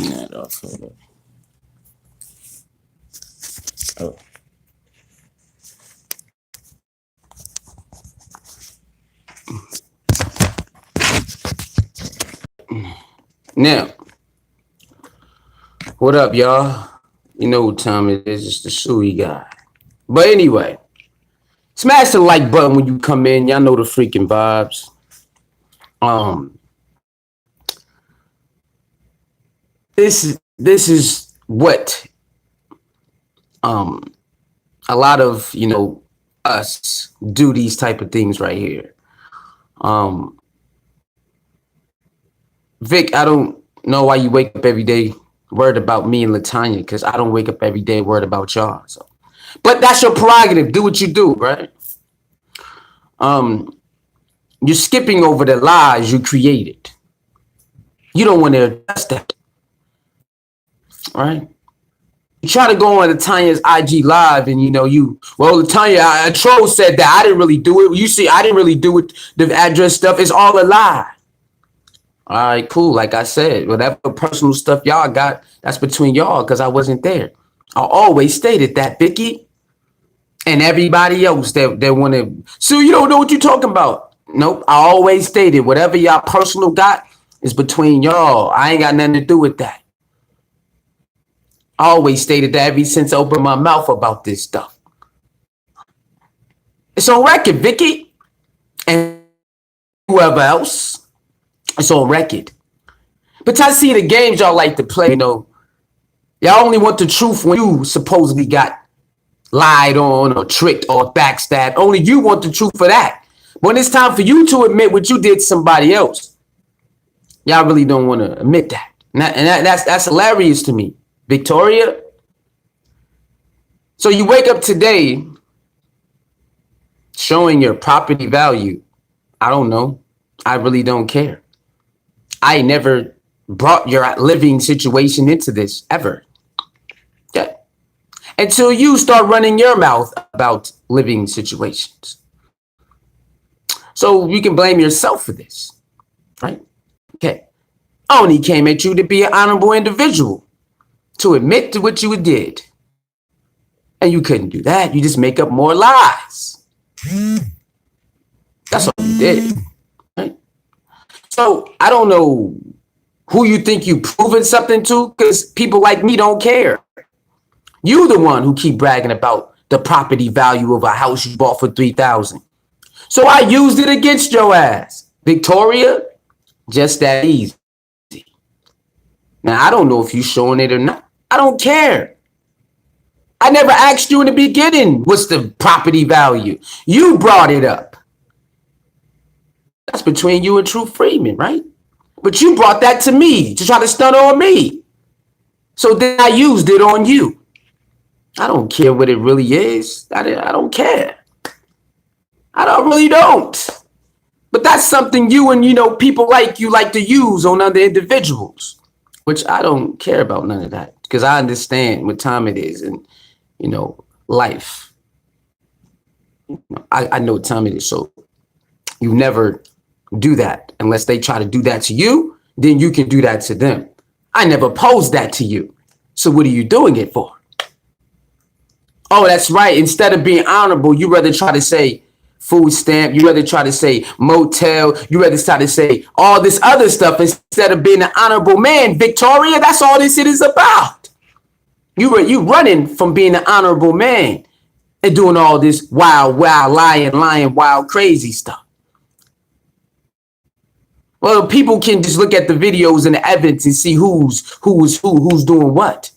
turn that off. Hold up. Oh. Now, what up, y'all? You know what time it is. It's the Suey guy. But anyway, smash the like button when you come in. Y'all know the freaking vibes. This is what a lot of us do these type of things right here. Vic, I don't know why you wake up every day worried about me and Latanya, because I don't wake up every day worried about y'all. So, but that's your prerogative. Do what you do, right? You're skipping over the lies you created. You don't want to address that, right? You try to go on Latanya's IG live, and Latanya, a troll said that I didn't really do it. You see, I didn't really do it. The address stuff is all a lie. All right, cool. Like I said, whatever personal stuff y'all got, that's between y'all, because I wasn't there. I always stated that, Vicky, and everybody else that want to. So you don't know what you're talking about. Nope. I always stated whatever y'all personal got is between y'all. I ain't got nothing to do with that. I always stated that ever since I opened my mouth about this stuff. It's on record, Vicky, and whoever else. It's on record. But I see the games y'all like to play, y'all only want the truth when you supposedly got lied on or tricked or backstabbed. Only you want the truth for that. When it's time for you to admit what you did to somebody else, y'all really don't want to admit that. And that's hilarious to me. Victoria. So you wake up today showing your property value. I don't know. I really don't care. I never brought your living situation into this ever. Yeah. Until you start running your mouth about living situations. So you can blame yourself for this, right? Okay. I only came at you to be an honorable individual, to admit to what you did. And you couldn't do that. You just make up more lies. That's all you did. Right? So I don't know who you think you proving something to, because people like me don't care. You the one who keep bragging about the property value of a house you bought for $3,000. So I used it against your ass. Victoria, just that easy. Now, I don't know if you showing it or not. I don't care. I never asked you in the beginning, what's the property value? You brought it up. That's between you and True Freeman, right? But you brought that to me to try to stun on me. So then I used it on you. I don't care what it really is. I don't care. I really don't. But that's something you and, people like you like to use on other individuals, which I don't care about none of that, because I understand what time it is and, life. I know what time it is. So you never do that unless they try to do that to you. Then you can do that to them. I never posed that to you. So what are you doing it for? Oh, that's right. Instead of being honorable, you rather try to say food stamp. You rather try to say motel. You rather try to say all this other stuff instead of being an honorable man. Victoria, that's all this is about. You running from being an honorable man and doing all this wild, lying, wild, crazy stuff. Well, people can just look at the videos and the evidence and see who's doing what.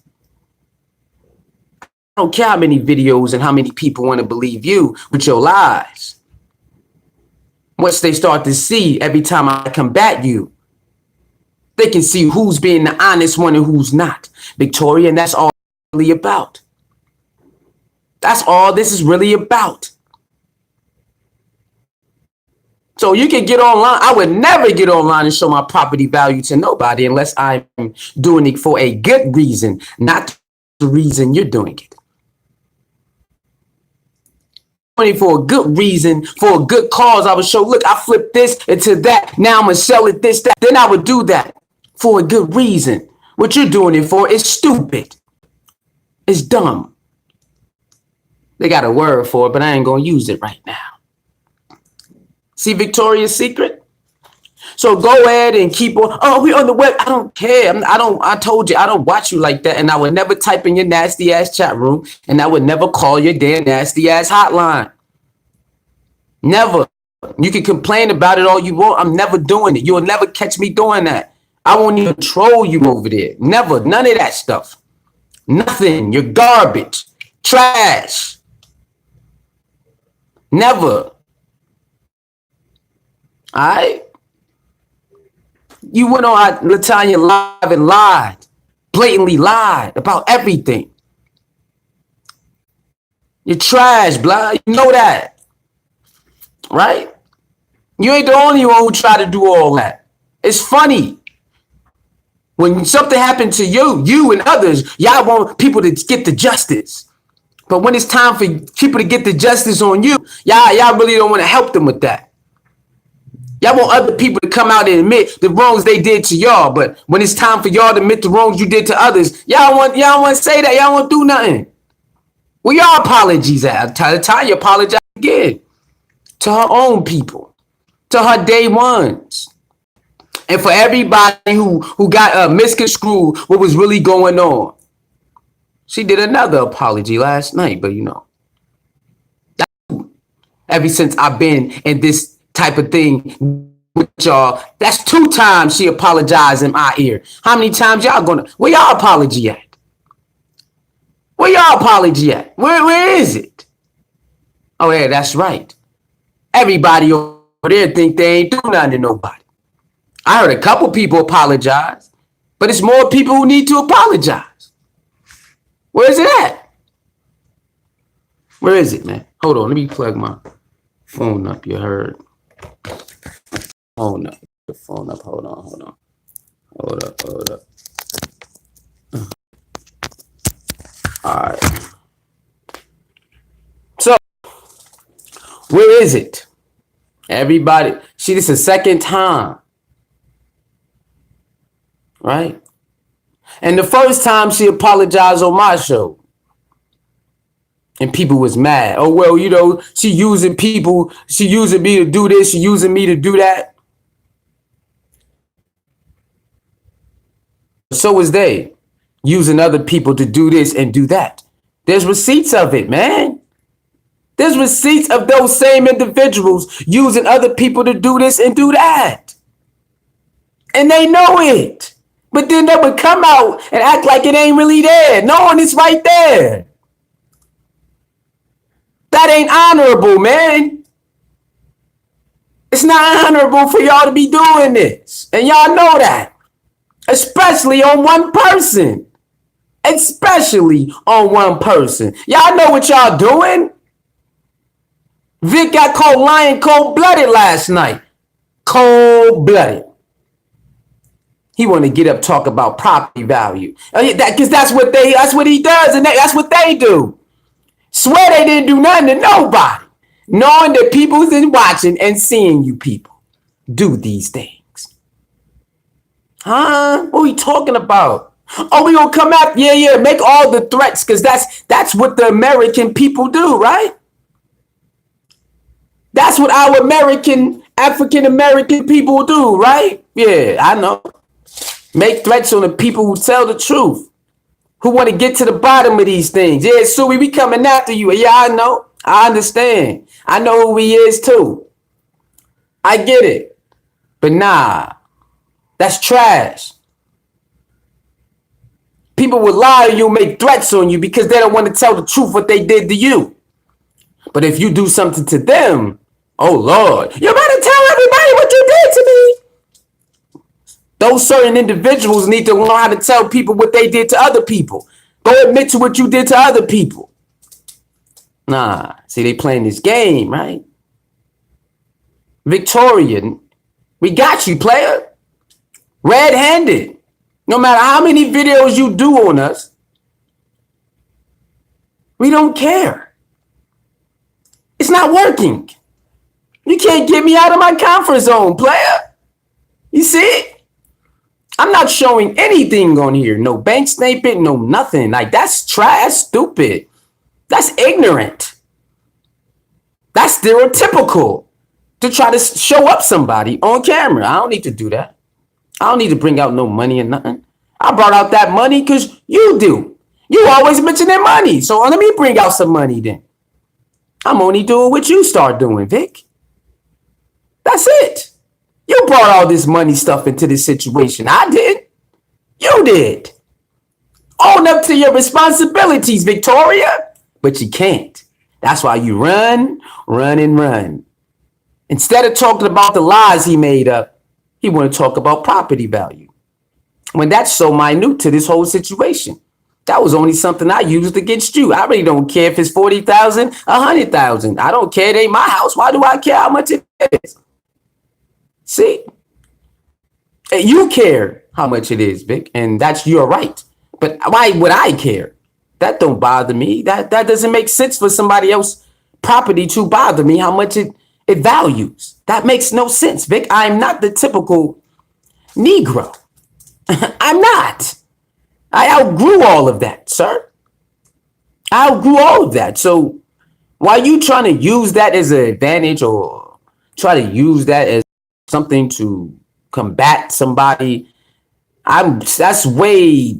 I don't care how many videos and how many people want to believe you with your lies. Once they start to see every time I combat you, they can see who's being the honest one and who's not. Victoria, and that's all it's really about. That's all this is really about. So you can get online. I would never get online and show my property value to nobody unless I'm doing it for a good reason, not the reason you're doing it. For a good reason, for a good cause, I would show, look, I flipped this into that. Now I'm going to sell it this, that. Then I would do that for a good reason. What you're doing it for is stupid. It's dumb. They got a word for it, but I ain't gonna use it right now. See Victoria's Secret? So go ahead and keep on. Oh, we on the web. I don't care. I told you I don't watch you like that, and I would never type in your nasty ass chat room, and I would never call your damn nasty ass hotline. Never. You can complain about it all you want. I'm never doing it. You'll never catch me doing that. I won't even troll you over there. Never. None of that stuff. Nothing. You're garbage. Trash. Never. All right? You went on Latanya Live and lied. Blatantly lied about everything. You're trash, blah. You know that. Right? You ain't the only one who tried to do all that. It's funny. When something happened to you and others, y'all want people to get the justice. But when it's time for people to get the justice on you, y'all really don't want to help them with that. Y'all want other people to come out and admit the wrongs they did to y'all. But when it's time for y'all to admit the wrongs you did to others, y'all want to say that. Y'all won't do nothing. Where y'all apologies at? Tanya apologized again to her own people, to her day ones. And for everybody who got misconstrued what was really going on. She did another apology last night, but ever since I've been in this type of thing with y'all, that's 2 times she apologized in my ear. How many times y'all gonna, where y'all apology at? Where y'all apology at? Where is it? Oh yeah, that's right. Everybody over there think they ain't do nothing to nobody. I heard a couple people apologize, but it's more people who need to apologize. Where is it at? Where is it, man? Hold on, let me plug my phone up. You heard? Phone up. The phone up. Hold on. Hold up. All right. So, where is it? Everybody, see, this is the second time. Right? And the first time she apologized on my show. And people was mad. Oh, well, she using people. She using me to do this. She using me to do that. So was they using other people to do this and do that. There's receipts of it, man. There's receipts of those same individuals using other people to do this and do that. And they know it. But then they would come out and act like it ain't really there. Knowing it's right there. That ain't honorable, man. It's not honorable for y'all to be doing this. And y'all know that. Especially on one person. Especially on one person. Y'all know what y'all doing. Vic got caught lying cold-blooded last night. Cold-blooded. He want to get up, talk about property value. Because that's what he does, and that's what they do. Swear they didn't do nothing to nobody. Knowing that people's been watching and seeing you people do these things. Huh? What are we talking about? Oh, we gonna come out? Yeah, make all the threats, because that's what the American people do, right? That's what our African American people do, right? Yeah, I know. Make threats on the people who tell the truth, who want to get to the bottom of these things. Yeah, Suey, we coming after you. Yeah, I know. I understand. I know who he is too. I get it. But nah, that's trash. People will lie to you, make threats on you because they don't want to tell the truth what they did to you. But if you do something to them, oh Lord, you better tell everybody what you did to me. Those certain individuals need to learn how to tell people what they did to other people. Go admit to what you did to other people. Nah, see, they playing this game, right? Victorian, we got you, player. Red-handed. No matter how many videos you do on us, we don't care. It's not working. You can't get me out of my comfort zone, player. You see it? I'm not not showing anything on here. No bank statement, no nothing. Like, that's trash, stupid. That's ignorant. That's stereotypical to try to show up somebody on camera. I don't need to do that. I don't need to bring out no money or nothing. I brought out that money because you do. You always mentioning money. So let me bring out some money then. I'm only doing what you start doing, Vic. That's it. You brought all this money stuff into this situation. I did. You did. Own up to your responsibilities, Victoria. But you can't. That's why you run, and run. Instead of talking about the lies he made up, he want to talk about property value. When that's so minute to this whole situation. That was only something I used against you. I really don't care if it's 40,000, 100,000. I don't care. It ain't my house. Why do I care how much it is? See? You care how much it is, Vic, and that's your right. But why would I care? That don't bother me. That doesn't make sense for somebody else's property to bother me, how much it values. That makes no sense, Vic. I'm not the typical Negro. I'm not. I outgrew all of that, sir. I outgrew all of that. So why are you trying to use that as an advantage or try to use that as something to combat somebody? That's way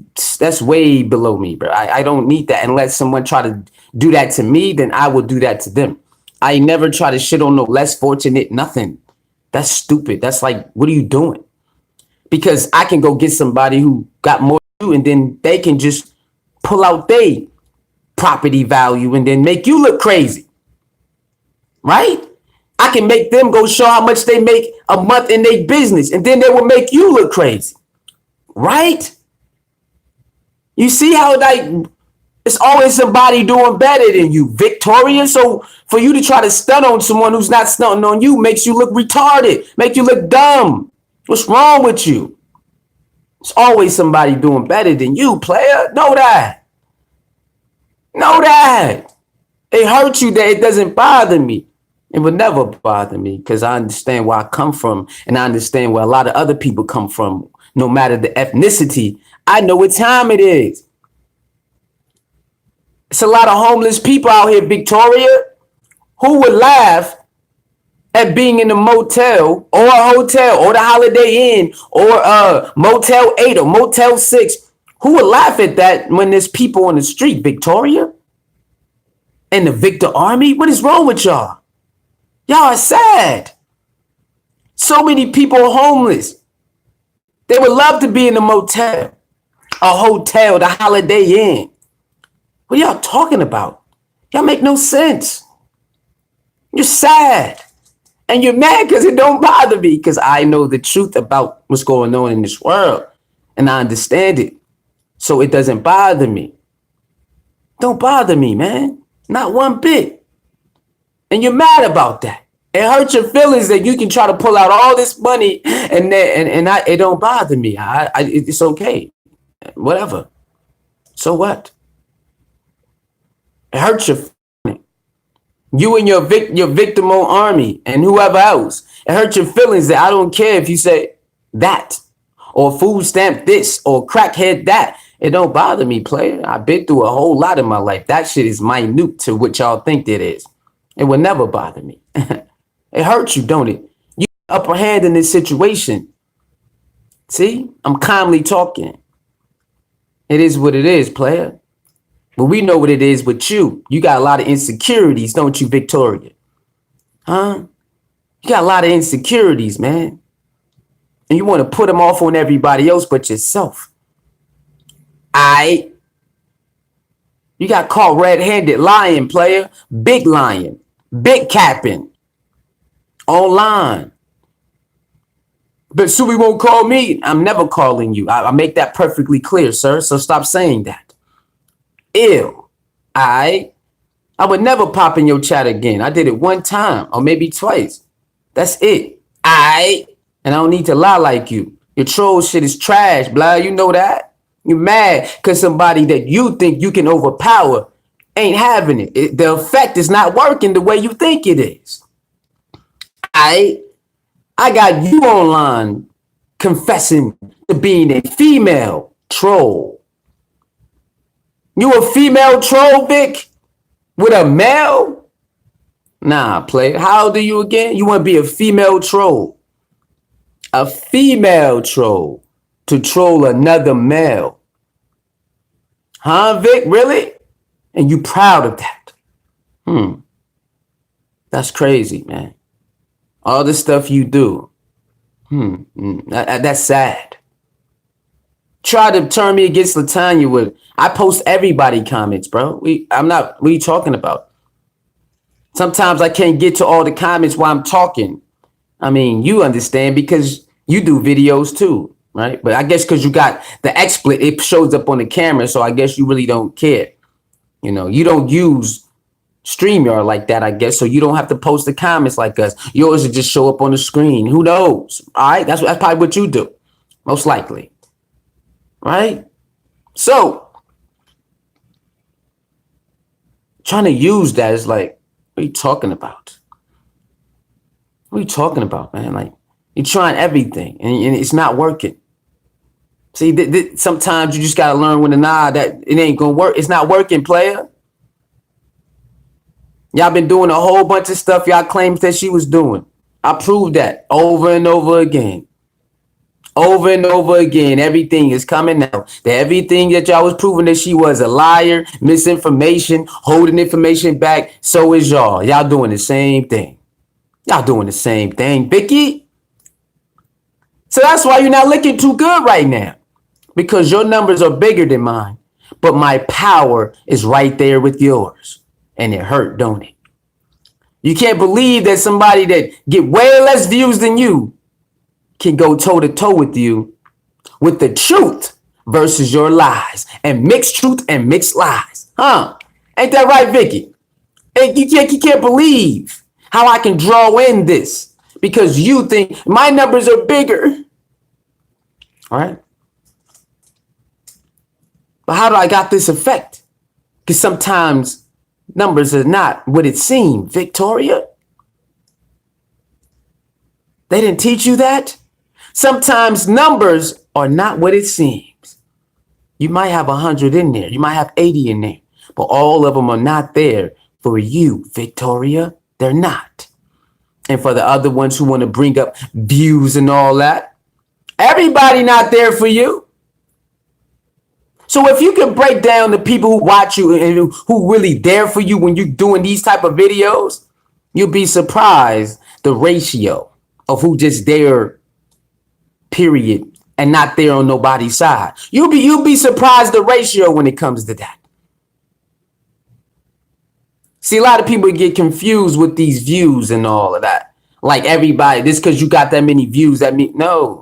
below me, bro. I don't need that. Unless someone try to do that to me, then I will do that to them. I never try to shit on no less fortunate, nothing. That's stupid. That's like, what are you doing? Because I can go get somebody who got more than you, and then they can just pull out their property value and then make you look crazy. Right? I can make them go show how much they make a month in their business, and then they will make you look crazy. Right? You see how, like, it's always somebody doing better than you, Victoria. So for you to try to stun on someone who's not stunting on you makes you look retarded, make you look dumb. What's wrong with you? It's always somebody doing better than you, player. Know that. Know that. It hurts you that it doesn't bother me. It would never bother me because I understand where I come from, and I understand where a lot of other people come from. No matter the ethnicity, I know what time it is. It's a lot of homeless people out here, Victoria, who would laugh at being in a motel or a hotel or the Holiday Inn or Motel 8 or Motel 6. Who would laugh at that when there's people on the street, Victoria? And the Victor Army? What is wrong with y'all? Y'all are sad. So many people are homeless. They would love to be in a motel, a hotel, the Holiday Inn. What are y'all talking about? Y'all make no sense. You're sad. And you're mad because it don't bother me, because I know the truth about what's going on in this world. And I understand it. So it doesn't bother me. Don't bother me, man. Not one bit. And you're mad about that. It hurts your feelings that you can try to pull out all this money and it don't bother me. It's okay. Whatever. So what? It hurts your feelings. You and your victim army and whoever else. It hurts your feelings that I don't care if you say that or food stamp this or crackhead that. It don't bother me, player. I've been through a whole lot in my life. That shit is minute to what y'all think it is. It will never bother me. It hurts you, don't it? You upper hand in this situation. See, I'm calmly talking. It is what it is, player. But we know what it is with you. You got a lot of insecurities, don't you, Victoria? Huh? You got a lot of insecurities, man. And you want to put them off on everybody else but yourself. You got caught red-handed lying, player. Big lying. Big capping. Online. But Subi won't call me. I'm never calling you. I make that perfectly clear, sir. So stop saying that. Ew. I would never pop in your chat again. I did it one time or maybe twice. That's it. And I don't need to lie like you. Your troll shit is trash, blah. You know that? You mad because somebody that you think you can overpower ain't having it. The effect is not working the way you think it is. I got you online confessing to being a female troll. You a female troll, Vic? With a male? Nah, player. How old are you again? You want to be a female troll. A female troll to troll another male. Huh, Vic? Really? And you proud of that? That's crazy, man. All the stuff you do. That's sad. Try to turn me against Latanya with, I post everybody comments, bro. What are you talking about? Sometimes I can't get to all the comments while I'm talking. I mean, you understand because you do videos too, right? But I guess because you got the XSplit, it shows up on the camera. So I guess you really don't care. You know, you don't use StreamYard like that, I guess. So you don't have to post the comments like us. Yours will just show up on the screen. Who knows? All right. That's probably what you do. Most likely. Right? So trying to use that is like, what are you talking about? What are you talking about, man? Like, you're trying everything and it's not working. See, sometimes you just got to learn when to nod that it ain't going to work. It's not working, player. Y'all been doing a whole bunch of stuff y'all claimed that she was doing. I proved that over and over again. Over and over again, everything is coming out. Everything that y'all was proving that she was a liar, misinformation, holding information back. So is y'all. Y'all doing the same thing. Y'all doing the same thing, Vicky. So that's why you're not looking too good right now. Because your numbers are bigger than mine. But my power is right there with yours. And it hurt, don't it? You can't believe that somebody that get way less views than you can go toe to toe with you with the truth versus your lies and mixed truth and mixed lies. Huh? Ain't that right, Vicky? You can't believe how I can draw in this because you think my numbers are bigger. All right. But how do I got this effect? Because sometimes numbers are not what it seems, Victoria. They didn't teach you that? Sometimes numbers are not what it seems. You might have 100 in there. You might have 80 in there. But all of them are not there for you, Victoria. They're not. And for the other ones who want to bring up views and all that, everybody not there for you. So if you can break down the people who watch you and who really there for you when you're doing these type of videos, you'll be surprised the ratio of who just there, period, and not there on nobody's side. You'll be surprised the ratio when it comes to that. See, a lot of people get confused with these views and all of that. Like everybody, this because you got that many views, that mean no.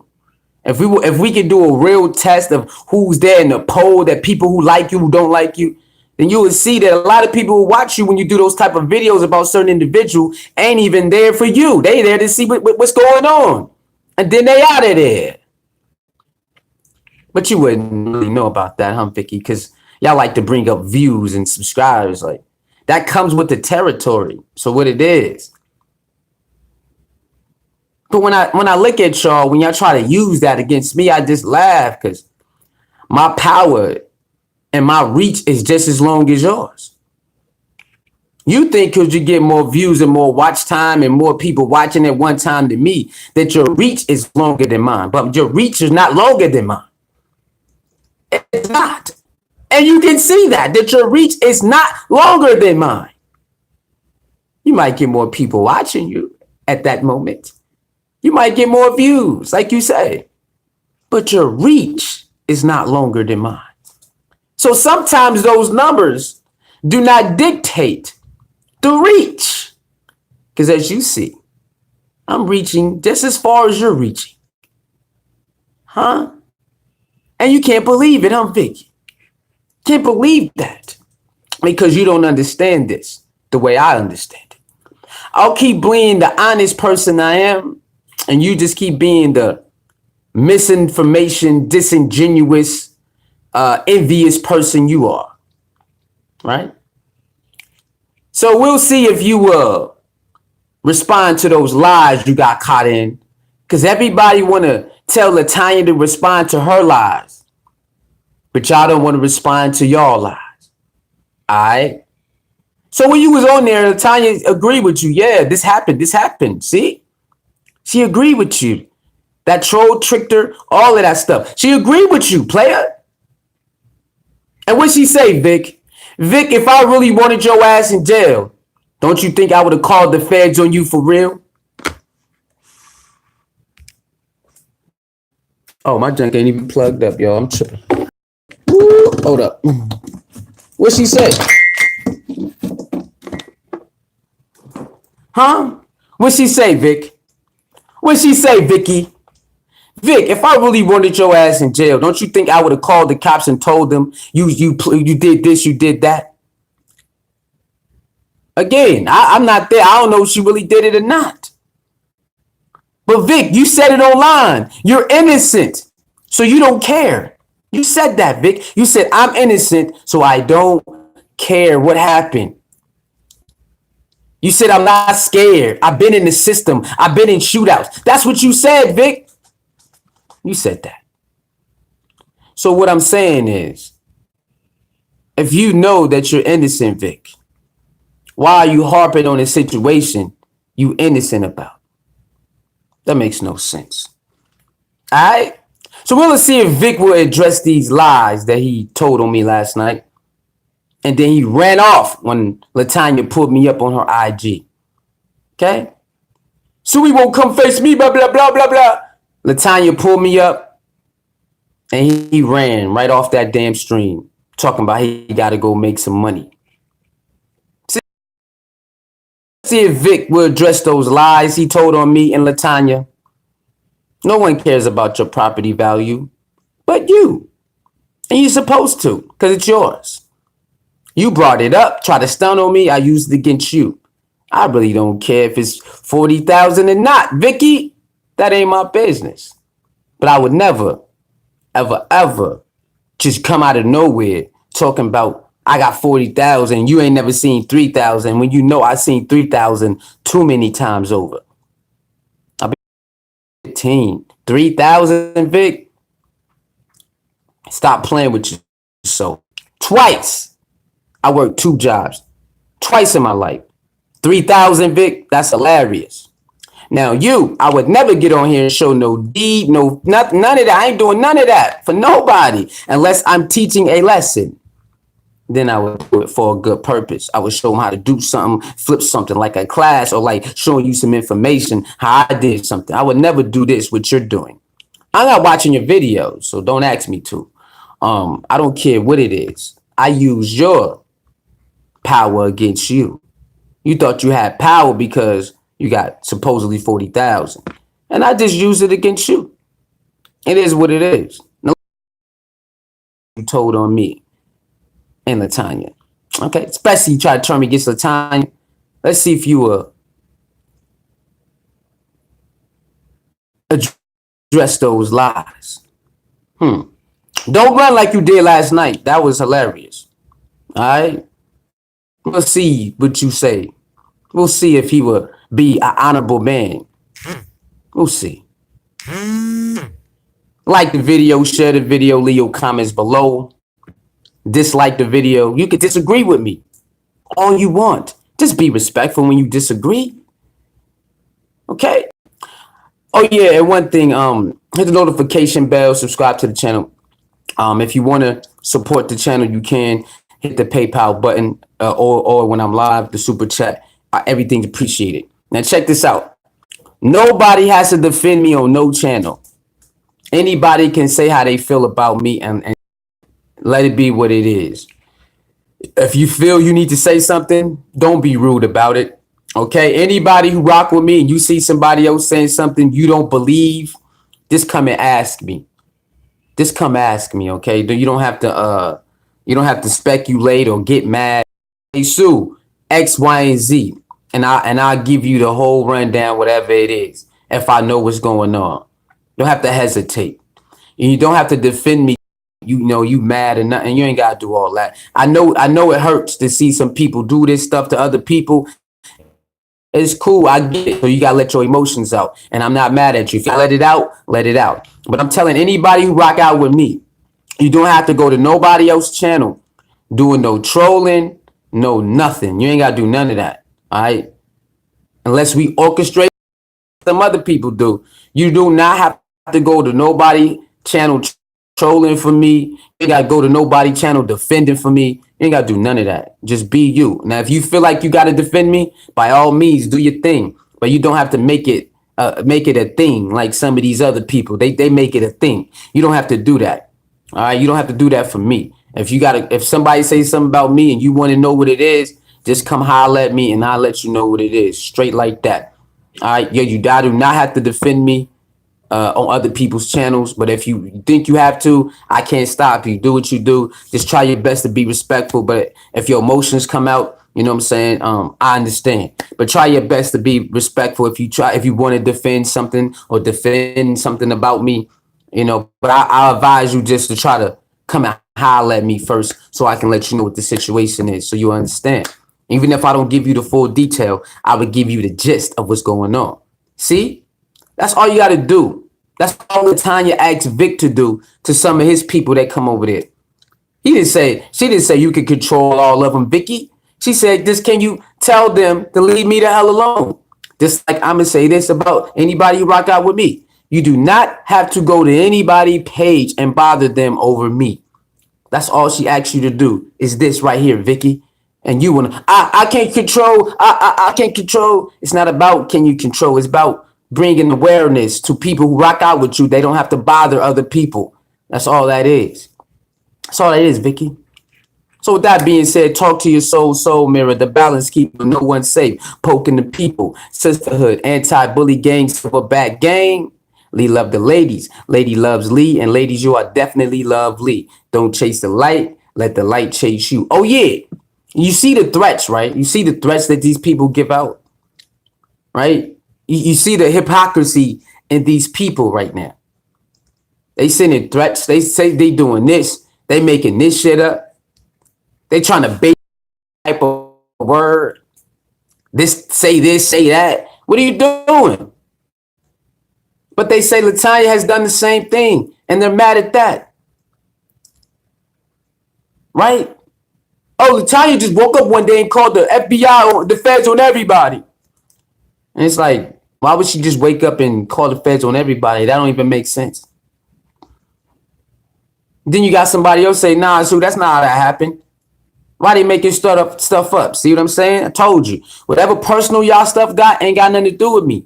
If we could do a real test of who's there in the poll, that people who like you, who don't like you, then you would see that a lot of people who watch you when you do those type of videos about certain individual ain't even there for you. They there to see what's going on. And then they out of there. But you wouldn't really know about that, huh, Vicky? Because y'all like to bring up views and subscribers. Like that comes with the territory. So what it is. But when I look at y'all, when y'all try to use that against me, I just laugh because my power and my reach is just as long as yours. You think because you get more views and more watch time and more people watching at one time than me, that your reach is longer than mine. But your reach is not longer than mine. It's not. And you can see that your reach is not longer than mine. You might get more people watching you at that moment. You might get more views, like you say, but your reach is not longer than mine. So sometimes those numbers do not dictate the reach. Because as you see, I'm reaching just as far as you're reaching. Huh? And you can't believe it, huh, Vicky? Can't believe that. Because you don't understand this the way I understand it. I'll keep being the honest person I am. And you just keep being the misinformation, disingenuous, envious person you are. Right? So we'll see if you respond to those lies you got caught in. Because everybody want to tell Latanya to respond to her lies, but y'all don't want to respond to y'all lies. All right. So when you was on there, Latanya agreed with you. Yeah, this happened. This happened. See, she agreed with you. That troll tricked her. All of that stuff. She agreed with you, player. And what she say, Vic? Vic, if I really wanted your ass in jail, don't you think I would have called the feds on you for real? Oh, my junk ain't even plugged up, yo. I'm tripping. Woo, hold up. What she say? Huh? What she say, Vic? What she say, Vicky? Vic, if I really wanted your ass in jail, don't you think I would have called the cops and told them you did this, you did that? Again, I'm not there. I don't know if she really did it or not. But Vic, you said it online. You're innocent, so you don't care. You said that, Vic. You said I'm innocent, so I don't care what happened. You said I'm not scared. I've been in the system. I've been in shootouts. That's what you said, Vic. You said that. So what I'm saying is, if you know that you're innocent, Vic, why are you harping on a situation you innocent about? That makes no sense. All right? So we'll see if Vic will address these lies that he told on me last night. And then he ran off when Latanya pulled me up on her IG. Okay? So he won't come face me, blah, blah, blah, blah, blah. Latanya pulled me up and he ran right off that damn stream talking about he got to go make some money. See if Vic will address those lies he told on me and Latanya. No one cares about your property value but you. And you're supposed to, because it's yours. You brought it up, try to stun on me, I used it against you. I really don't care if it's 40,000 or not, Vicky. That ain't my business. But I would never, ever, ever just come out of nowhere talking about I got 40,000. You ain't never seen 3,000 when you know I seen 3,000 too many times over. I've been 15, 3,000, Vic. Stop playing with you. So twice I worked 2 jobs, twice in my life. 3,000, Vic. That's hilarious. Now I would never get on here and show no deed, none of that. I ain't doing none of that for nobody unless I'm teaching a lesson. Then I would do it for a good purpose. I would show them how to do something, flip something like a class, or like showing you some information, how I did something. I would never do this, what you're doing. I'm not watching your videos, so don't ask me to. I don't care what it is. I use your power against you. You thought you had power because you got supposedly 40,000. And I just use it against you. It is what it is. No, you told on me and Latanya. Okay, especially you try to turn me against Latanya. Let's see if you will address those lies. Don't run like you did last night. That was hilarious. All right? We'll see what you say. We'll see if he will be an honorable man. We'll see. Like the video, share the video, leave your comments below. Dislike the video. You can disagree with me all you want. Just be respectful when you disagree. Okay? Oh yeah, and one thing, hit the notification bell, subscribe to the channel. If you want to support the channel, you can hit the PayPal button or when I'm live, the super chat. Everything's appreciated. Now check this out. Nobody has to defend me on no channel. Anybody can say how they feel about me and let it be what it is. If you feel you need to say something, don't be rude about it. Okay? Anybody who rock with me and you see somebody else saying something you don't believe, just come and ask me. Just come ask me, okay? You don't have to speculate or get mad. Hey Sue, X, Y, and Z. And I'll give you the whole rundown, whatever it is, if I know what's going on. You don't have to hesitate. And you don't have to defend me. You know you mad and nothing. You ain't gotta do all that. I know it hurts to see some people do this stuff to other people. It's cool. I get it. So you gotta let your emotions out. And I'm not mad at you. If you let it out, let it out. But I'm telling anybody who rock out with me, you don't have to go to nobody else's channel doing no trolling, no nothing. You ain't gotta do none of that. All right. Unless we orchestrate some other people do. You do not have to go to nobody channel trolling for me. You gotta go to nobody channel defending for me. You ain't gotta do none of that. Just be you. Now, if you feel like you gotta defend me, by all means, do your thing. But you don't have to make it a thing like some of these other people. They make it a thing. You don't have to do that. All right, you don't have to do that for me. If somebody says something about me and you want to know what it is, just come holler at me and I'll let you know what it is. Straight like that. All right, yeah, you do not have to defend me on other people's channels, but if you think you have to, I can't stop you. Do what you do. Just try your best to be respectful. But if your emotions come out, you know what I'm saying? I understand. But try your best to be respectful if you want to defend something or defend something about me, you know. But I advise you just to try to come and holler at me first so I can let you know what the situation is so you understand. Even if I don't give you the full detail, I would give you the gist of what's going on. See? That's all you got to do. That's all the Tanya asked Vic to do to some of his people that come over there. She didn't say you can control all of them, Vicky. She said, just can you tell them to leave me the hell alone? Just like I'm going to say this about anybody who rock out with me. You do not have to go to anybody's page and bother them over me. That's all she asked you to do is this right here, Vicky. And you want to, I can't control, I can't control. It's not about can you control. It's about bringing awareness to people who rock out with you. They don't have to bother other people. That's all that is. That's all that is, Vicky. So with that being said, talk to your soul mirror, the balance keeper, no one safe, poking the people, sisterhood, anti-bully gang, silverback gang. Lee love the ladies. Lady loves Lee, and ladies, you are definitely lovely. Don't chase the light. Let the light chase you. Oh, yeah. You see the threats, right? You see the threats that these people give out, right? You see the hypocrisy in these people right now. They sending threats. They say they doing this. They making this shit up. They trying to bait type of word. This, say that. What are you doing? But they say LaTanya has done the same thing, and they're mad at that. Right? Oh, LaTanya just woke up one day and called the FBI or the feds on everybody. And it's like, why would she just wake up and call the feds on everybody? That don't even make sense. Then you got somebody else say, nah, so that's not how that happened. Why they making stuff up? See what I'm saying? I told you. Whatever personal y'all stuff got ain't got nothing to do with me.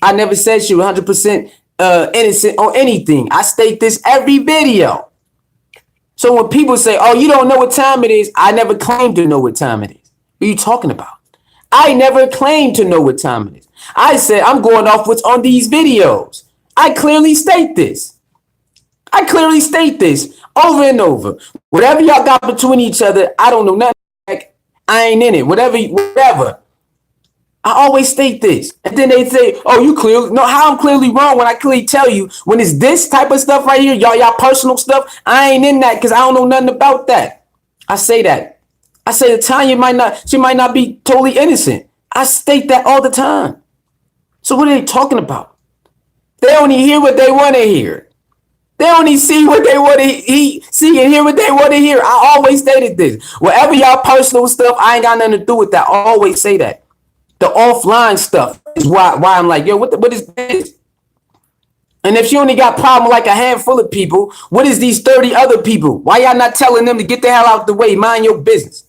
I never said she was 100% innocent or anything. I state this every video. So when people say, oh, you don't know what time it is, I never claimed to know what time it is. What are you talking about? I never claimed to know what time it is. I said I'm going off what's on these videos. I clearly state this. I clearly state this over and over. Whatever y'all got between each other, I don't know nothing. Like, I ain't in it. Whatever. I always state this. And then they say, oh, you clearly, no, how I'm clearly wrong when I clearly tell you when it's this type of stuff right here, y'all personal stuff, I ain't in that because I don't know nothing about that. I say that. I say that Tanya she might not be totally innocent. I state that all the time. So what are they talking about? They only hear what they want to hear. They only see what they want to see and hear what they want to hear. I always stated this. Whatever y'all personal stuff, I ain't got nothing to do with that. I always say that. The offline stuff is why I'm like, yo, what is this? And if you only got problem like a handful of people, what is these 30 other people? Why y'all not telling them to get the hell out the way? Mind your business.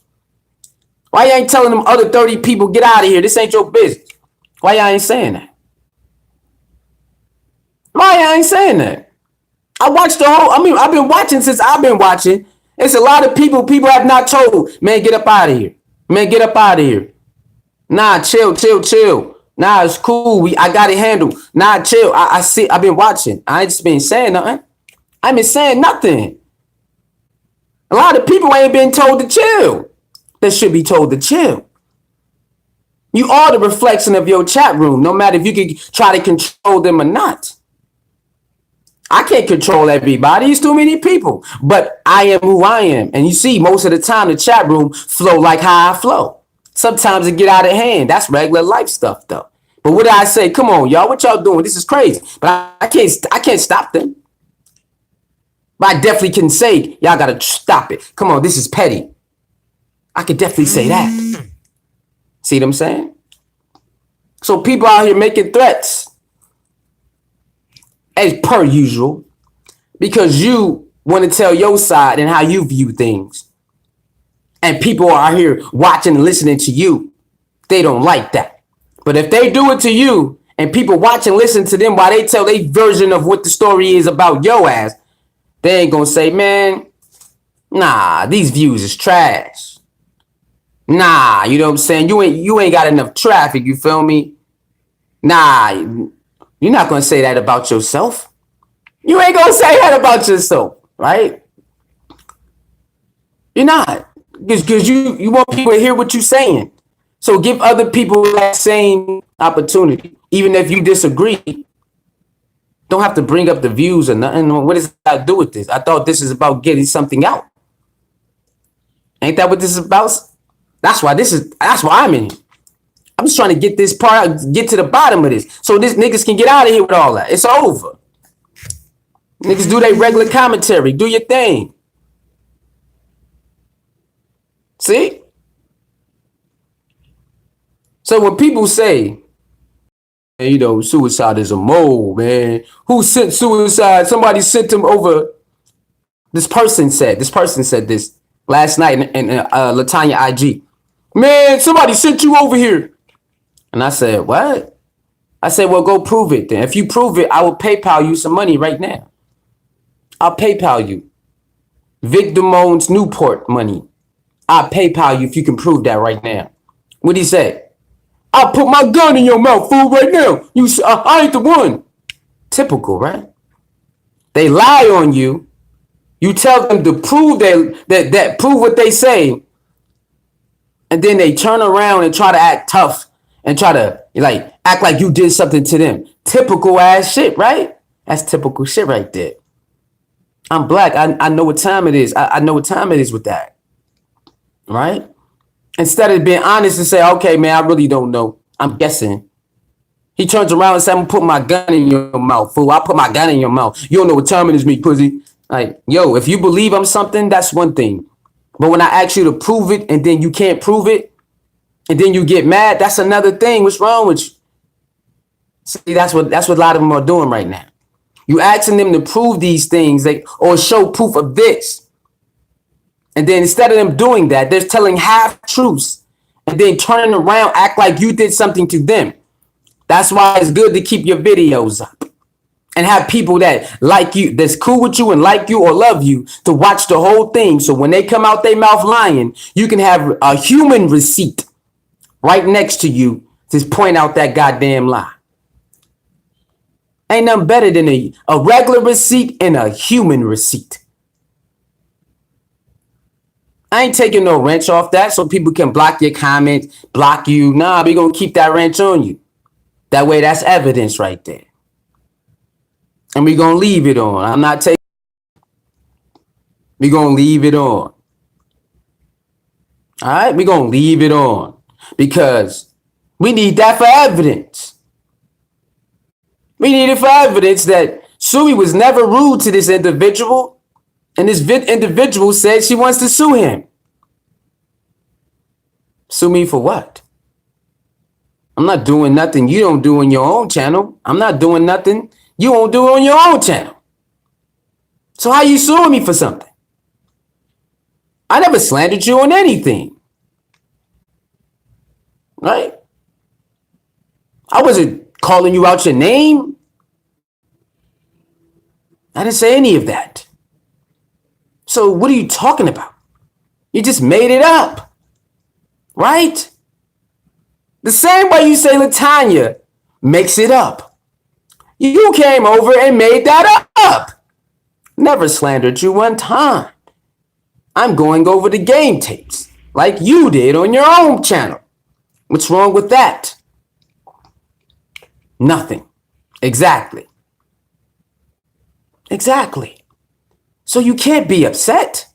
Why y'all ain't telling them other 30 people, get out of here? This ain't your business. Why y'all ain't saying that? Why y'all ain't saying that? I watched I've been watching since I've been watching. It's a lot of people have not told, man, get up out of here. Man, get up out of here. Nah, chill. Nah, it's cool. I got it handled. Nah, chill. I see. I've been watching. I ain't just been saying nothing. I ain't been saying nothing. A lot of people ain't been told to chill. They should be told to chill. You are the reflection of your chat room, no matter if you can try to control them or not. I can't control everybody. It's too many people. But I am who I am. And you see, most of the time, the chat room flow like how I flow. Sometimes it get out of hand. That's regular life stuff though. But what did I say? Come on, y'all, what y'all doing? This is crazy. But I can't stop them. But I definitely can say, y'all gotta stop it. Come on, this is petty. I could definitely say that. See what I'm saying? So people out here making threats, as per usual, because you want to tell your side and how you view things. And people are here watching and listening to you. They don't like that. But if they do it to you and people watch and listen to them while they tell their version of what the story is about your ass, they ain't gonna say, man, nah, these views is trash. Nah, you know what I'm saying? You ain't got enough traffic, you feel me? Nah, you're not gonna say that about yourself. You ain't gonna say that about yourself, right? You're not. Because you want people to hear what you're saying. So give other people that same opportunity. Even if you disagree, don't have to bring up the views or nothing. What does that have to do with this? I thought this is about getting something out. Ain't that what this is about? That's why I'm in here. I'm just trying to get this part, get to the bottom of this. So this niggas can get out of here with all that. It's over. Niggas do their regular commentary. Do your thing. See? So when people say, you know, suicide is a mole, man. Who sent suicide? Somebody sent him over. This person said this last night in Latanya IG. Man, somebody sent you over here. And I said, what? I said, well, go prove it then. If you prove it, I will PayPal you some money right now. I'll PayPal you. Vic Damone's Newport money. I'll PayPal you if you can prove that right now. What'd he say? I'll put my gun in your mouth, fool, right now. I ain't the one. Typical, right? They lie on you. You tell them to prove that prove what they say. And then they turn around and try to act tough and try to like act like you did something to them. Typical ass shit, right? That's typical shit right there. I'm black. I know what time it is. I know what time it is with that. Right? Instead of being honest and say, okay, man, I really don't know. I'm guessing. He turns around and says, I'm gonna put my gun in your mouth, fool. I'll put my gun in your mouth. You don't know what time it is, me, pussy. Like, yo, if you believe I'm something, that's one thing. But when I ask you to prove it and then you can't prove it, and then you get mad, that's another thing. What's wrong with you? See, that's what a lot of them are doing right now. You asking them to prove these things or show proof of this. And then instead of them doing that, they're telling half truths and then turning around, act like you did something to them. That's why it's good to keep your videos up and have people that like you, that's cool with you and like you or love you to watch the whole thing. So when they come out their mouth lying, you can have a human receipt right next to you to point out that goddamn lie. Ain't nothing better than a regular receipt and a human receipt. I ain't taking no wrench off that so people can block your comments, block you. Nah, we gonna keep that wrench on you. That way, that's evidence right there. And we gonna leave it on. I'm not taking. We gonna leave it on. All right, we gonna leave it on because we need that for evidence. We need it for evidence that Sui was never rude to this individual. And this individual said she wants to sue him. Sue me for what? I'm not doing nothing you don't do on your own channel. I'm not doing nothing you won't do on your own channel. So how you suing me for something? I never slandered you on anything. Right? I wasn't calling you out your name. I didn't say any of that. So what are you talking about? You just made it up, right? The same way you say Latanya makes it up. You came over and made that up. Never slandered you one time. I'm going over the game tapes like you did on your own channel. What's wrong with that? Nothing. Exactly. Exactly. So you can't be upset.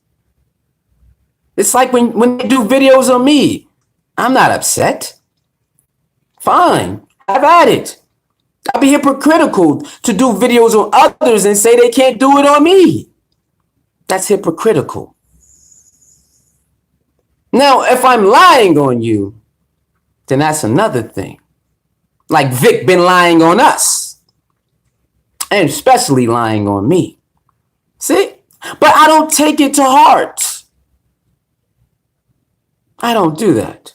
It's like when they do videos on me. I'm not upset. Fine. Have at it. I'd be hypocritical to do videos on others and say they can't do it on me. That's hypocritical. Now, if I'm lying on you, then that's another thing. Like Vic been lying on us. And especially lying on me. See? But I don't take it to heart. I don't do that.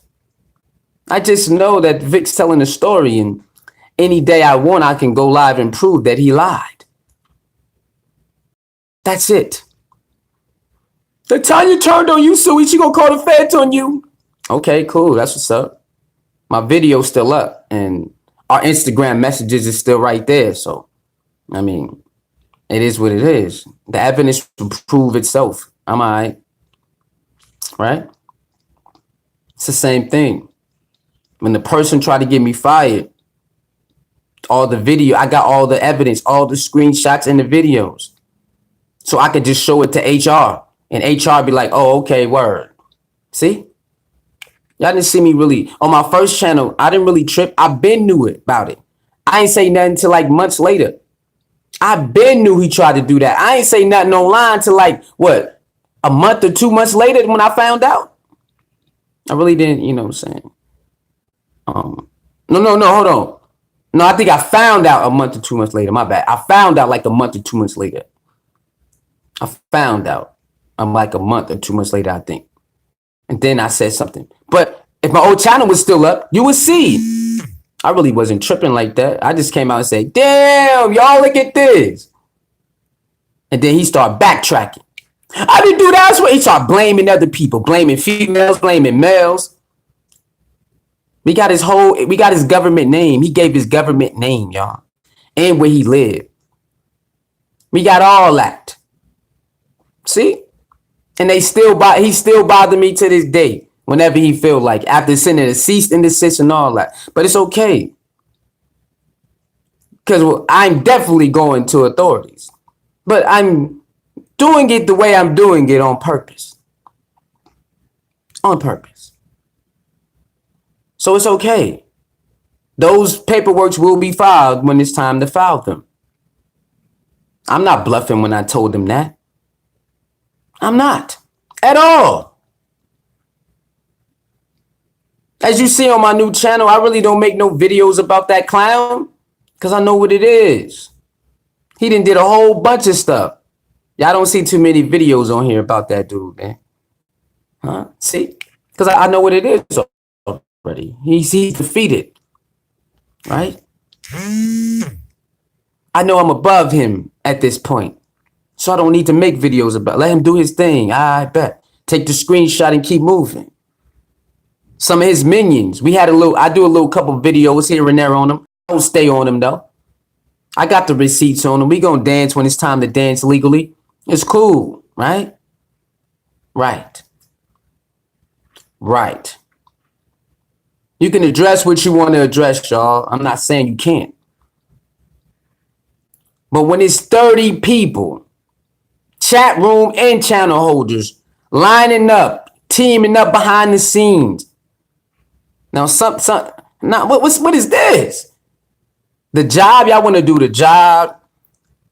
I just know that Vic's telling a story, and any day I want, I can go live and prove that he lied. That's it. The Tanya turned on you, Suey. She gonna call the feds on you. Okay, cool. That's what's up. My video's still up, and our Instagram messages is still right there. So, I mean, it is what it is. The evidence will prove itself. I'm all right. Right? It's the same thing. When the person tried to get me fired, all the video, I got all the evidence, all the screenshots and the videos. So I could just show it to HR. And HR be like, oh, okay, word. See? Y'all didn't see me really. On my first channel, I didn't really trip. I been knew it about it. I ain't say nothing till like months later. I been knew he tried to do that. I ain't say nothing online till like, what, a month or 2 months later when I found out. I really didn't, you know what I'm saying? No, hold on. No, I think I found out a month or 2 months later. My bad. I found out like a month or 2 months later. I found out. I'm like a month or 2 months later, I think. And then I said something. But if my old channel was still up, you would see. I really wasn't tripping like that. I just came out and said, damn, y'all look at this. And then he started backtracking. I didn't do that. He started blaming other people, blaming females, blaming males. We got his government name. He gave his government name, y'all. And where he lived. We got all that. See? And he still bother me to this day. Whenever he feel like, after sending a cease and desist and all that. But it's okay. Because I'm definitely going to authorities. But I'm doing it the way I'm doing it on purpose. On purpose. So it's okay. Those paperworks will be filed when it's time to file them. I'm not bluffing when I told them that. I'm not. At all. As you see on my new channel, I really don't make no videos about that clown because I know what it is. He done did a whole bunch of stuff. Y'all don't see too many videos on here about that dude, man. Huh? See? Because I know what it is already. He's defeated. Right? I know I'm above him at this point. So I don't need to make videos about it. Let him do his thing. I bet. Take the screenshot and keep moving. Some of his minions. I do a little couple videos here and there on them. I don't stay on them though. I got the receipts on them. We gonna dance when it's time to dance legally. It's cool, right? Right. Right. You can address what you want to address, y'all. I'm not saying you can't. But when it's 30 people, chat room and channel holders, lining up, teaming up behind the scenes. Now, what is this? The job? Y'all want to do the job?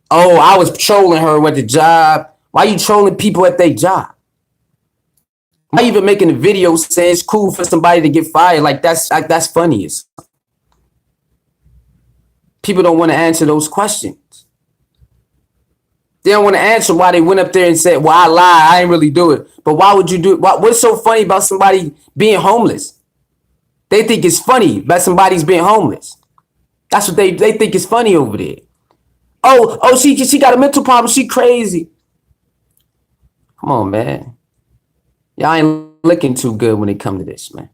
Oh, I was trolling her with the job. Why you trolling people at their job? Why even making a video saying it's cool for somebody to get fired? Like that's funniest. People don't want to answer those questions. They don't want to answer why they went up there and said, well, I lied. I ain't really do it. But why would you do it? What's so funny about somebody being homeless? They think it's funny about somebody's being homeless. That's what they think is funny over there. Oh, she got a mental problem. She crazy. Come on, man. Y'all ain't looking too good when it come to this, man.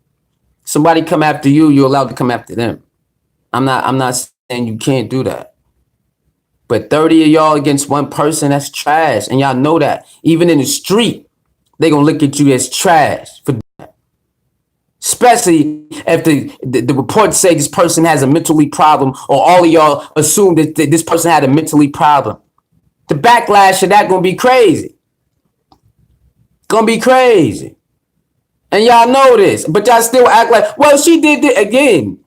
Somebody come after you, you're allowed to come after them. I'm not saying you can't do that. But 30 of y'all against one person, that's trash. And y'all know that. Even in the street, they gonna look at you as trash for that. Especially if the report say this person has a mentally problem, or all of y'all assume that this person had a mentally problem. The backlash of that gonna be crazy. Gonna be crazy. And y'all know this, but y'all still act like, well, she did it again.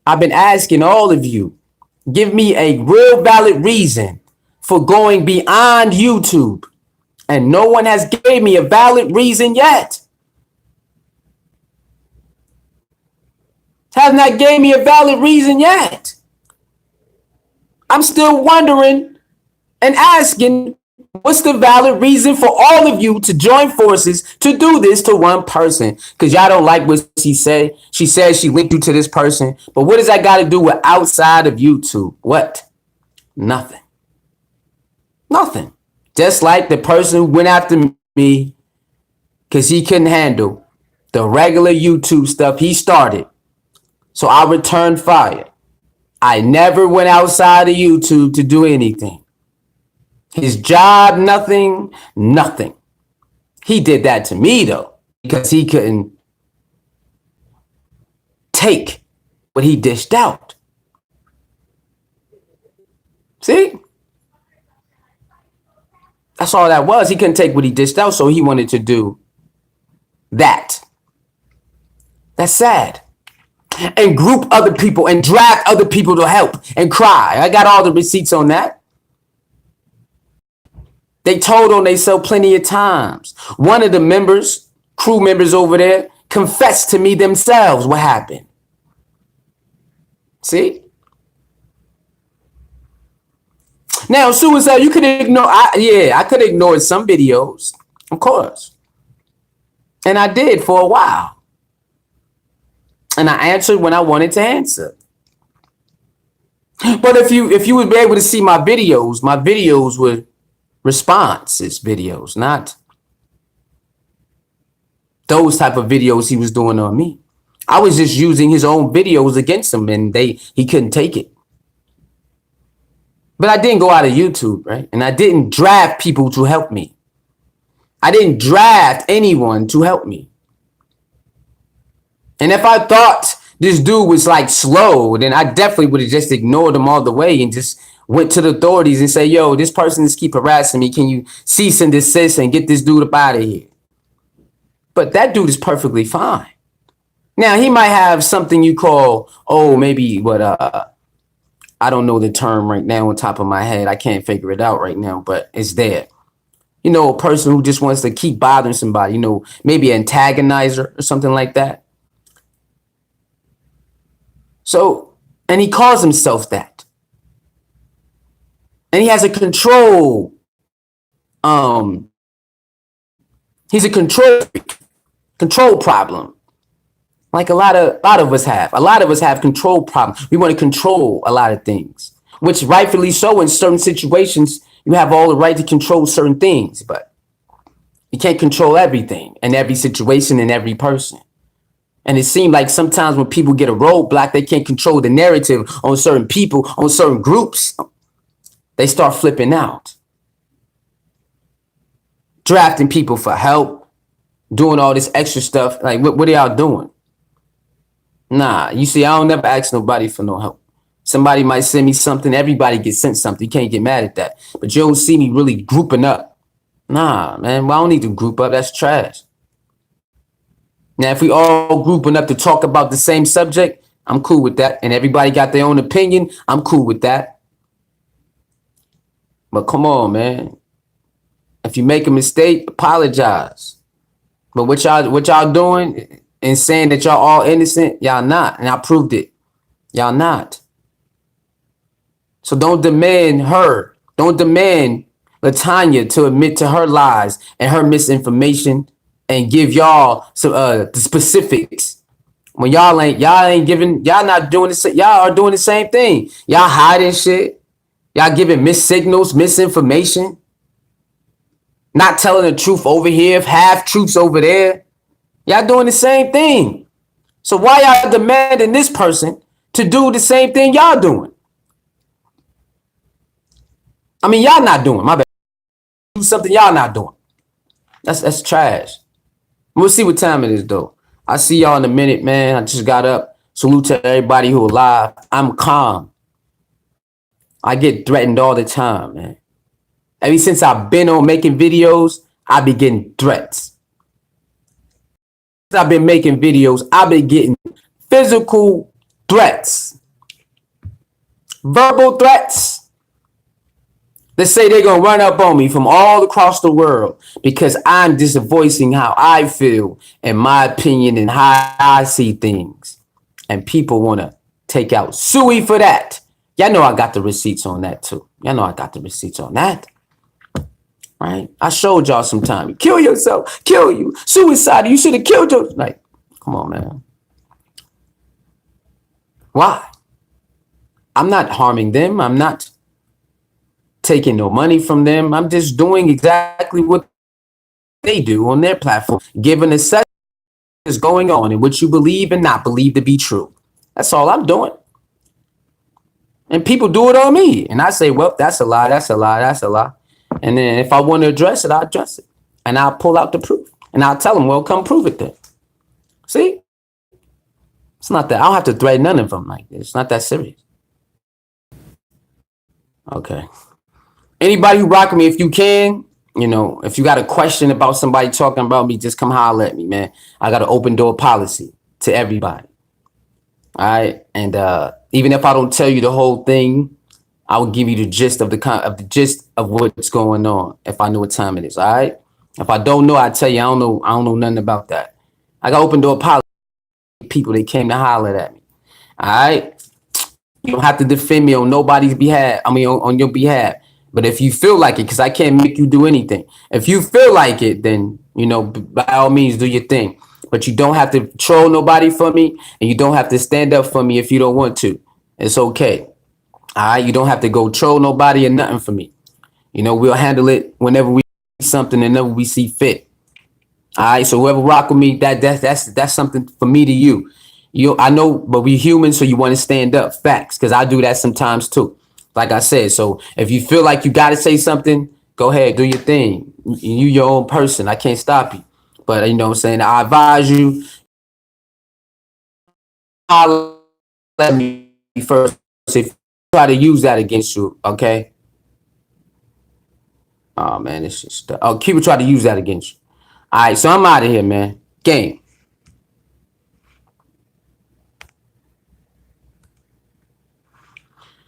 I've been asking all of you, give me a real valid reason for going beyond YouTube. And no one has gave me a valid reason yet. Has not gave me a valid reason yet. I'm still wondering and asking, what's the valid reason for all of you to join forces to do this to one person? Because y'all don't like what she said. She says she linked you to this person. But what does that got to do with outside of YouTube? What? Nothing. Nothing. Just like the person who went after me because he couldn't handle the regular YouTube stuff he started. So I returned fire. I never went outside of YouTube to do anything. His job, nothing. He did that to me though, because he couldn't take what he dished out. See? That's all that was. He couldn't take what he dished out, so he wanted to do that. That's sad. And group other people and drag other people to help and cry. I got all the receipts on that. They told on themselves plenty of times. One of the members, crew members over there, confessed to me themselves what happened. See? Now, suicide, you could ignore. I could ignore some videos, of course. And I did for a while. And I answered when I wanted to answer. But if you would be able to see my videos were responses videos, not those type of videos he was doing on me. I was just using his own videos against him, and he couldn't take it. But I didn't go out of YouTube, right? And I didn't draft people to help me. I didn't draft anyone to help me. And if I thought this dude was like slow, then I definitely would have just ignored him all the way and just went to the authorities and say, yo, this person is keep harassing me. Can you cease and desist and get this dude up out of here? But that dude is perfectly fine. Now, he might have something you call, maybe what, I don't know the term right now on top of my head. I can't figure it out right now, but it's there. You know, a person who just wants to keep bothering somebody, you know, maybe an antagonizer or something like that. So, and he calls himself that. And he has a control. He's a control problem. Like a lot of us have. A lot of us have control problems. We want to control a lot of things, which rightfully so in certain situations, you have all the right to control certain things, but you can't control everything and every situation and every person. And it seemed like sometimes when people get a roadblock, they can't control the narrative on certain people, on certain groups. They start flipping out. Drafting people for help, doing all this extra stuff. Like, what are y'all doing? Nah, you see, I don't never ask nobody for no help. Somebody might send me something. Everybody gets sent something. You can't get mad at that. But you don't see me really grouping up. Nah, man, well, I don't need to group up. That's trash. Now, if we all grouping up to talk about the same subject, I'm cool with that. And everybody got their own opinion, I'm cool with that. But come on, man. If you make a mistake, apologize. But what y'all doing and saying that y'all all innocent, y'all not. And I proved it. Y'all not. So don't demand her. Don't demand LaTanya to admit to her lies and her misinformation and give y'all some the specifics. When y'all ain't giving, y'all not doing this. Y'all are doing the same thing. Y'all hiding shit. Y'all giving missed signals, misinformation. Not telling the truth over here, half truths over there. Y'all doing the same thing. So why y'all demanding this person to do the same thing y'all doing? I mean, y'all not doing, my bad. Do something y'all not doing. That's trash. We'll see what time it is, though. I'll see y'all in a minute, man. I just got up. Salute to everybody who alive. I'm calm. I get threatened all the time, man. Ever since I've been on making videos, I be getting threats. I've been making videos, I've been getting physical threats, verbal threats. They say they're gonna run up on me from all across the world because I'm just voicing how I feel and my opinion and how I see things. And people wanna take out Suey for that. Y'all know I got the receipts on that too. Y'all know I got the receipts on that. Right? I showed y'all some time. Kill yourself, kill you, suicide. You should have killed yourself. Like, come on, man. Why? I'm not harming them. I'm not taking no money from them. I'm just doing exactly what they do on their platform, giving a set is going on in which you believe and not believe to be true. That's all I'm doing. And people do it on me. And I say, well, that's a lie, that's a lie, that's a lie. And then if I want to address it, I'll address it. And I'll pull out the proof. And I'll tell them, well, come prove it then. See? It's not that. I don't have to threaten none of them like this. It's not that serious. Okay. Anybody who rock me, if you can, you know, if you got a question about somebody talking about me, just come holler at me, man. I got an open door policy to everybody. All right. And even if I don't tell you the whole thing, I will give you the gist of the gist of what's going on if I know what time it is. All right. If I don't know, I tell you I don't know nothing about that. I got open door policy. People they came to holler at me. All right. You don't have to defend me on nobody's behalf. I mean, on your behalf. But if you feel like it, because I can't make you do anything. If you feel like it, then, you know, by all means, do your thing. But you don't have to troll nobody for me. And you don't have to stand up for me if you don't want to. It's okay. All right. You don't have to go troll nobody or nothing for me. You know, we'll handle it whenever we see something, whenever we see fit. All right. So whoever rock with me, that's something for me to you. I know, but we human, so you want to stand up. Facts, because I do that sometimes too. Like I said, so if you feel like you got to say something, go ahead, do your thing. You your own person. I can't stop you. But you know what I'm saying? I advise you, let me first. If you try to use that against you, okay? Oh man, it's just people try to use that against you. All right, so I'm out of here, man. Game.